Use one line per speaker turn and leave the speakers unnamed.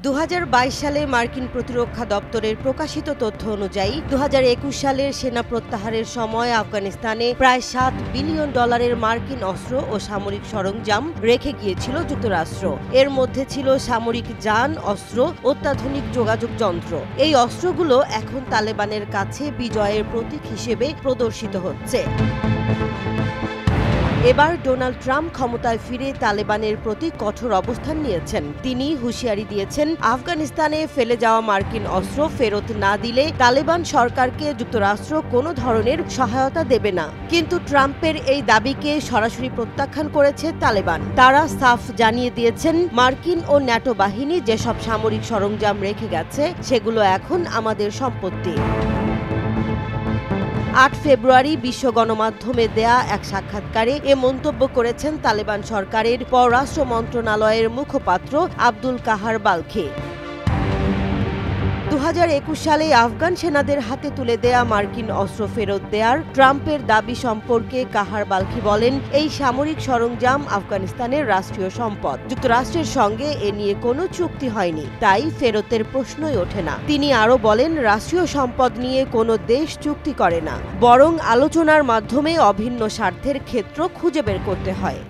2022 সালে মার্কিন প্রতিরক্ষা দপ্তরের প্রকাশিত তথ্য অনুযায়ী 2021 সালের সেনা প্রত্যাহারের সময় আফগানিস্তানে প্রায় $7 বিলিয়ন মার্কিন অস্ত্র ও সামরিক সরঞ্জাম রেখে গিয়েছিল যুক্তরাষ্ট্র। এর মধ্যে ছিল সামরিক যান, অস্ত্র, অত্যাধুনিক যোগাযোগ যন্ত্র। এই অস্ত্রগুলো এখন তালেবানের কাছে বিজয়ের প্রতীক হিসেবে প্রদর্শিত হচ্ছে। এবার ডোনাল্ড ট্রাম্প ক্ষমতায় ফিরে তালেবানের প্রতি কঠোর অবস্থান নিয়েছেন। তিনি হুঁশিয়ারি দিয়েছেন, আফগানিস্তানে ফেলে যাওয়া মার্কিন অস্ত্র ফেরত না দিলে তালেবান সরকারকে যুক্তরাষ্ট্র কোনো ধরনের সহায়তা দেবে না। কিন্তু ট্রাম্পের এই দাবিকে সরাসরি প্রত্যাখ্যান করেছে তালেবান। তারা সাফ জানিয়ে দিয়েছেন, মার্কিন ও ন্যাটো বাহিনী যেসব সামরিক সরঞ্জাম রেখে গেছে সেগুলো এখন আমাদের সম্পত্তি। 8 ফেব্রুয়ারি বিশ্ব গণমাধ্যমে দেয়া এক সাক্ষাৎকারে এ মন্তব্য করেছেন তালেবান সরকারের পররাষ্ট্র মন্ত্রণালয়ের মুখপাত্র আব্দুল কাহার বালখি। 2021 সালে আফগান সেনাদের হাতে তুলে দেয়া মার্কিন অস্ত্র ফেরত দেওয়ার ট্রাম্পের দাবি সম্পর্কে কাহার বালখি বলেন, এই সামরিক সরঞ্জাম আফগানিস্তানের রাষ্ট্রীয় সম্পদ। যুক্তরাষ্ট্রের সঙ্গে এ নিয়ে কোনো চুক্তি হয়নি, তাই ফেরতের প্রশ্নই ওঠে না। তিনি আরও বলেন, রাষ্ট্রীয় সম্পদ নিয়ে কোনো দেশ চুক্তি করে না, বরং আলোচনার মাধ্যমে অভিন্ন স্বার্থের ক্ষেত্র খুঁজে বের করতে হয়।